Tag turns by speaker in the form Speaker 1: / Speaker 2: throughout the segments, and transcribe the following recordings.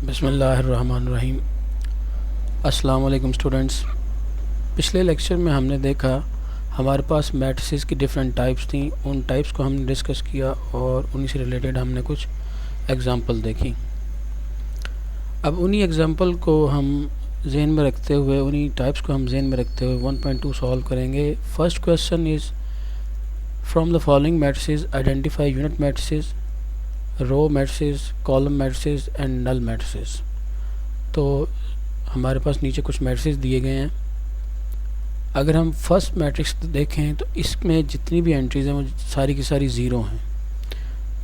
Speaker 1: बिस्मिल्लाहिर्रहमानिर्रहीम। अस्सलाम वालेकुम स्टूडेंट्स। पिछले लेक्चर में हमने देखा हमारे पास मैट्रिसेस की डिफरेंट टाइप्स थी। उन टाइप्स को हमने डिस्कस किया और उन्हीं से रिलेटेड हमने कुछ एग्जांपल देखी। अब उन्हीं एग्जांपल को हम जहन में रखते हुए, उन्हीं टाइप्स को हम जहन में रखते हुए 1.2 सॉल्व करेंगे। First question is from the following matrices identify unit matrices, row matrices, column matrices and null matrices. तो हमारे पास नीचे कुछ मैट्रिसेस दिए गए हैं। अगर हम फर्स्ट मैट्रिक्स देखें तो इसमें जितनी भी एंट्रीज हैं वो सारी की सारी ज़ीरो हैं,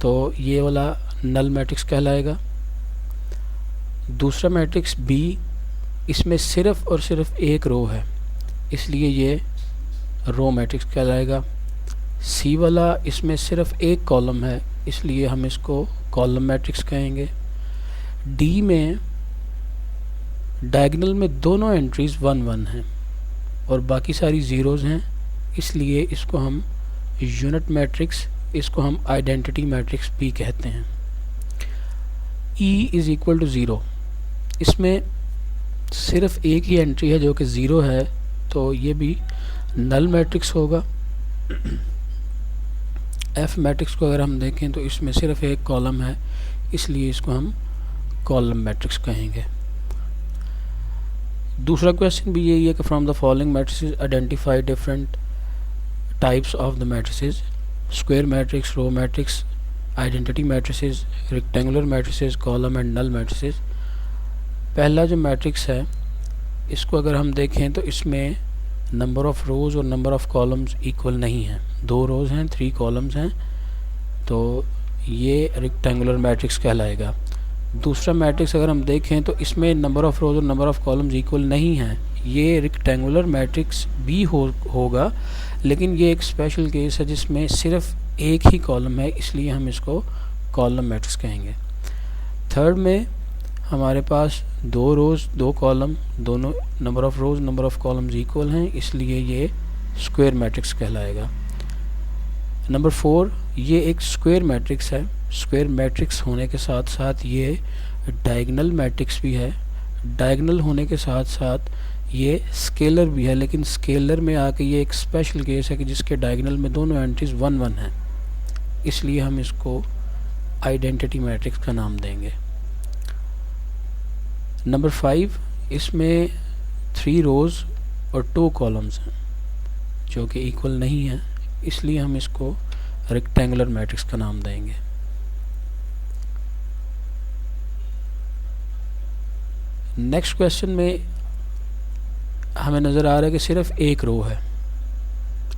Speaker 1: तो ये वाला नल मैट्रिक्स कहलाएगा। दूसरा मैट्रिक्स बी, इसमें सिर्फ़ और सिर्फ एक रो है, इसलिए ये रो मैट्रिक्स कहलाएगा। सी वाला, इसमें सिर्फ एक कॉलम है, इसलिए हम इसको कॉलम मैट्रिक्स कहेंगे। डी में डायगोनल में दोनों एंट्रीज़ 1 1 हैं और बाकी सारी ज़ीरोज़ हैं, इसलिए इसको हम यूनिट मैट्रिक्स, इसको हम आइडेंटिटी मैट्रिक्स भी कहते हैं। E is equal to zero, इसमें सिर्फ एक ही एंट्री है जो कि ज़ीरो है, तो ये भी नल मैट्रिक्स होगा। एफ मैट्रिक्स को अगर हम देखें तो इसमें सिर्फ एक कॉलम है, इसलिए इसको हम कॉलम मैट्रिक्स कहेंगे। दूसरा क्वेश्चन भी यही है कि from the following matrices identify different types of the matrices, square matrix, row matrix, identity matrices, rectangular matrices, column and null matrices. पहला जो मैट्रिक्स है इसको अगर हम देखें तो इसमें नंबर ऑफ़ रोज़ और नंबर ऑफ़ कॉलम्स इक्वल नहीं हैं। 2 रोज़ हैं, 3 कॉलम्स हैं, तो ये रेक्टेंगुलर मैट्रिक्स कहलाएगा। दूसरा मैट्रिक्स अगर हम देखें तो इसमें नंबर ऑफ़ रोज़ और नंबर ऑफ़ कॉलम्स इक्वल नहीं हैं, ये रेक्टेंगुलर मैट्रिक्स भी होगा, लेकिन ये एक स्पेशल केस है जिसमें सिर्फ एक ही कॉलम है, इसलिए हम इसको कॉलम मैट्रिक्स कहेंगे। थर्ड में हमारे पास 2 रोज़ 2 कॉलम, दोनों number of rows number of columns equal हैं, इसलिए ये स्क्वायर मैट्रिक्स कहलाएगा। नंबर 4, ये एक स्क्वायर मैट्रिक्स है। स्क्वायर मैट्रिक्स होने के साथ साथ ये डायगोनल मैट्रिक्स भी है। डायगोनल होने के साथ साथ ये स्केलर भी है, लेकिन स्केलर में आके ये एक स्पेशल केस है कि जिसके डायगोनल में दोनों एंट्रीज 1 1 हैं, इसलिए हम इसको आइडेंटिटी मैट्रिक्स का नाम देंगे। नंबर 5, इसमें 3 रोज़ और 2 कॉलम्स हैं जो कि इक्वल नहीं हैं, इसलिए हम इसको रेक्टेंगुलर मैट्रिक्स का नाम देंगे। नेक्स्ट क्वेश्चन में हमें नज़र आ रहा है कि सिर्फ एक रो है,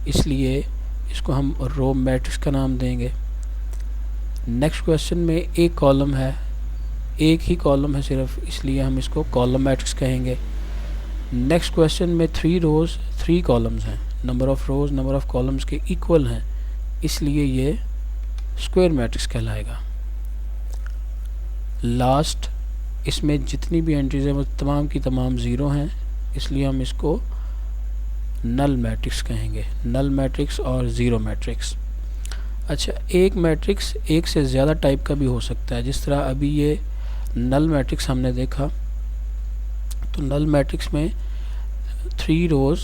Speaker 1: इसलिए इसको हम रो मैट्रिक्स का नाम देंगे। नेक्स्ट क्वेश्चन में एक कॉलम है, एक ही कॉलम है सिर्फ, इसलिए हम इसको कॉलम मैट्रिक्स कहेंगे। नेक्स्ट क्वेश्चन में 3 रोज़ 3 कॉलम्स हैं, number of rows number of columns के इक्वल हैं, इसलिए ये स्क्वायर मैट्रिक्स कहलाएगा। लास्ट, इसमें जितनी भी एंट्रीज हैं वो तमाम की तमाम ज़ीरो हैं, इसलिए हम इसको नल मैट्रिक्स कहेंगे। नल मैट्रिक्स और ज़ीरो मैट्रिक्स। अच्छा, एक मैट्रिक्स एक से ज़्यादा टाइप का भी हो सकता है, जिस तरह अभी ये नल मैट्रिक्स हमने देखा, तो नल मैट्रिक्स में 3 रोज़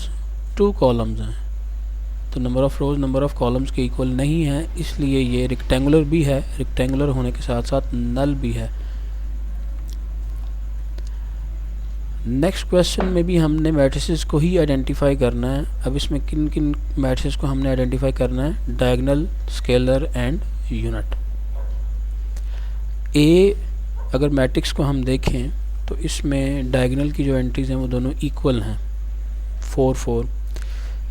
Speaker 1: 2 कॉलम्स हैं, तो number of rows number of columns के इक्वल नहीं है, इसलिए ये रेक्टेंगुलर भी है, रेक्टेंगुलर होने के साथ साथ नल भी है। नेक्स्ट क्वेश्चन में भी हमने मैट्रिसेस को ही आइडेंटिफाई करना है। अब इसमें किन किन मैट्रिसेस को हमने आइडेंटिफाई करना है? Diagonal, scalar and unit. ए अगर मैट्रिक्स को हम देखें तो इसमें डायगोनल की जो एंट्रीज़ हैं वो दोनों इक्वल हैं, 4 4,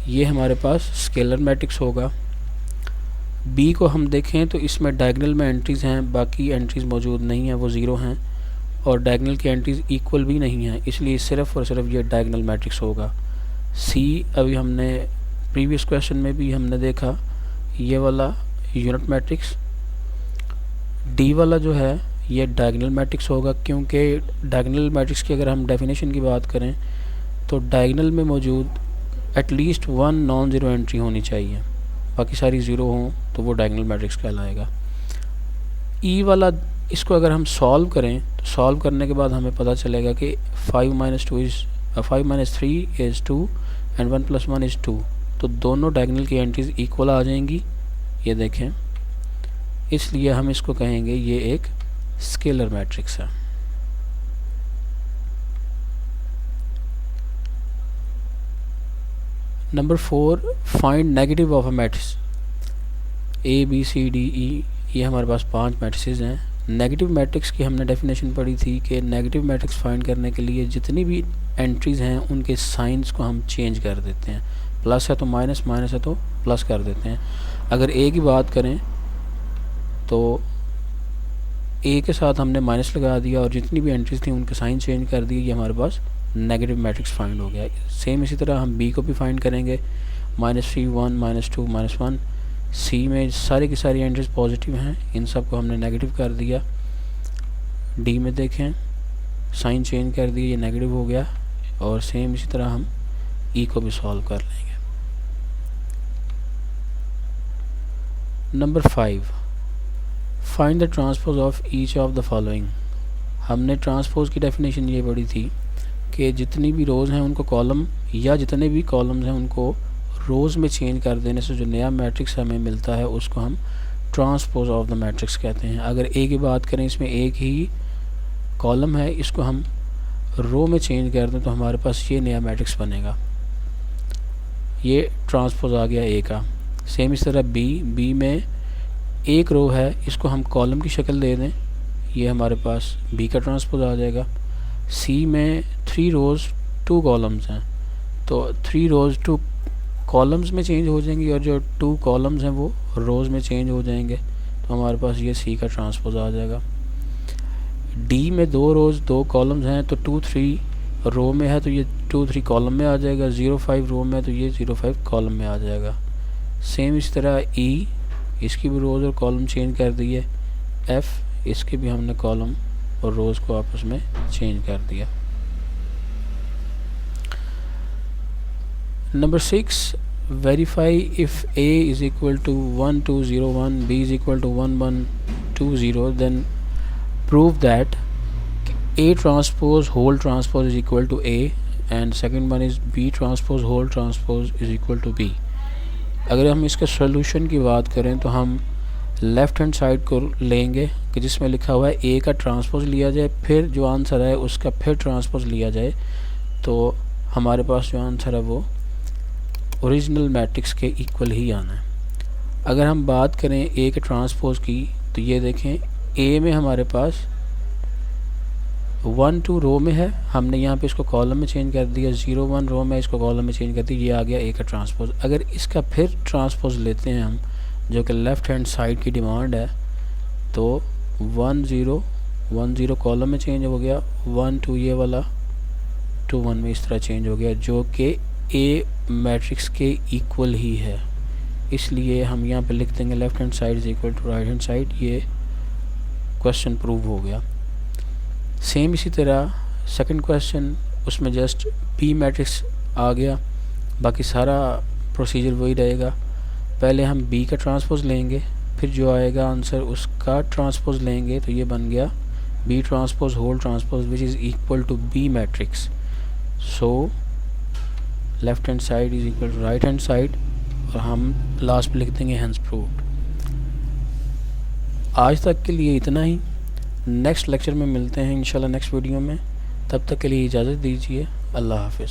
Speaker 1: ये हमारे पास स्केलर मैट्रिक्स होगा। बी को हम देखें तो इसमें डायगोनल में एंट्रीज़ हैं, बाकी एंट्रीज़ मौजूद नहीं हैं, वो ज़ीरो हैं, और डायगोनल की एंट्रीज़ इक्वल भी नहीं हैं, इसलिए सिर्फ़ और सिर्फ ये डायगोनल मैट्रिक्स होगा। सी, अभी हमने प्रीवियस क्वेश्चन में भी हमने देखा, ये वाला यूनिट मैट्रिक्स। डी वाला जो है ये डायगोनल मैट्रिक्स होगा, क्योंकि डायगोनल मैट्रिक्स की अगर हम डेफिनेशन की बात करें तो डायगोनल में मौजूद एटलीस्ट 1 नॉन ज़ीरो एंट्री होनी चाहिए, बाकी सारी ज़ीरो हों तो वो डायगोनल मैट्रिक्स कहलाएगा। ई वाला इसको अगर हम सॉल्व करें तो सॉल्व करने के बाद हमें पता चलेगा कि 5 - 3 इज़ 2 एंड 1 + 1 इज़ 2, तो दोनों डायगोनल की एंट्रीज इक्वल आ जाएंगी। ये देखें, इसलिए हम इसको कहेंगे ये एक स्केलर मैट्रिक्स है। Number 4, find negative of a matrix. A B C D E, ये हमारे पास 5 मैट्रिसेस हैं। नेगेटिव मैट्रिक्स की हमने डेफिनेशन पढ़ी थी कि नेगेटिव मैट्रिक्स फाइंड करने के लिए जितनी भी एंट्रीज़ हैं उनके साइंस को हम चेंज कर देते हैं। प्लस है तो माइनस, माइनस है तो प्लस कर देते हैं। अगर A की बात करें तो A के साथ हमने माइनस लगा दिया और जितनी भी एंट्रीज थी उनके साइन चेंज कर दिए, ये हमारे पास नेगेटिव मैट्रिक्स फाइंड हो गया। सेम इसी तरह हम B को भी फाइंड करेंगे। -3 1 -2 -1। C में सारी की सारी एंट्रीज पॉजिटिव हैं, इन सब को हमने नेगेटिव कर दिया। D में देखें, साइन चेंज कर दिए, ये नेगेटिव हो गया। और सेम इसी तरह हम E को भी सॉल्व कर लेंगे। Number 5, find the transpose of each of the following. हमने ट्रांसपोज की डेफिनेशन ये पढ़ी थी कि जितनी भी रोज़ हैं उनको कॉलम, या जितने भी कॉलम्स हैं उनको रोज़ में चेंज कर देने से जो नया मैट्रिक्स हमें मिलता है उसको हम ट्रांसपोज ऑफ द मैट्रिक्स कहते हैं। अगर A की बात करें, इसमें एक ही कॉलम है, इसको हम रो में चेंज कर दें तो हमारे पास ये नया मैट्रिक्स बनेगा। ये ट्रांसपोज आ गया A का। सेम इस तरह B में एक रो है, इसको हम कॉलम की शक्ल दे दें, ये हमारे पास B का ट्रांसपोज आ जाएगा। C में 3 रोज़ 2 कॉलम्स हैं, तो 3 रोज़ 2 कॉलम्स में चेंज हो जाएंगी और जो 2 कॉलम्स हैं वो रोज़ में चेंज हो जाएंगे, तो हमारे पास ये C का ट्रांसपोज आ जाएगा। D में 2 रोज़ 2 कॉलम्स हैं, तो 2 3 रो में है तो ये 2 3 कॉलम में आ जाएगा। 0 5 रो में है तो ये 0 5 कॉलम में आ जाएगा। सेम इस तरह E, इसकी भी रोज़ और कॉलम चेंज कर दिए। F, इसके भी हमने कॉलम और रोज़ को आपस में चेंज कर दिया। Number 6, verify if A is equal to 1 2 0 1, B is equal to 1 1 2 0, then prove that A transpose whole transpose is equal to A and second one is B transpose whole transpose is equal to B। अगर हम इसके solution की बात करें तो हम left hand side को लेंगे कि जिसमें लिखा हुआ है A का ट्रांसपोज लिया जाए, फिर जो आंसर है उसका फिर ट्रांसपोज लिया जाए, तो हमारे पास जो आंसर है वो ओरिजिनल मैट्रिक्स के इक्वल ही आना है। अगर हम बात करें A के ट्रांसपोज की तो ये देखें, A में हमारे पास 1 2 रो में है, हमने यहाँ पे इसको कॉलम में चेंज कर दिया। 0 1 रो में इसको कॉलम में चेंज कर दिया, ये आ गया A का ट्रांसपोज। अगर इसका फिर ट्रांसपोज लेते हैं हम, जो कि लेफ़्ट हैंड साइड की डिमांड है, तो 1 0 1 0 कॉलम में चेंज हो गया, 1 2 ये वाला 2 1 में इस तरह चेंज हो गया, जो कि A मैट्रिक्स के इक्वल ही है। इसलिए हम यहाँ पे लिख देंगे left hand side is equal to right hand side. ये क्वेश्चन प्रूव हो गया। सेम इसी तरह सेकंड क्वेश्चन, उसमें जस्ट B मैट्रिक्स आ गया, बाकी सारा प्रोसीजर वही रहेगा। पहले हम B का ट्रांसपोज लेंगे, फिर जो आएगा आंसर उसका ट्रांसपोज लेंगे, तो ये बन गया B transpose whole transpose which is equal to B matrix. So left hand side is equal to right hand side, और हम लास्ट में लिख देंगे हैंस प्रूव्ड। आज तक के लिए इतना ही। नेक्स्ट लेक्चर में मिलते हैं इंशाल्लाह नेक्स्ट वीडियो में। तब तक के लिए इजाज़त दीजिए। अल्लाह हाफ़िज़।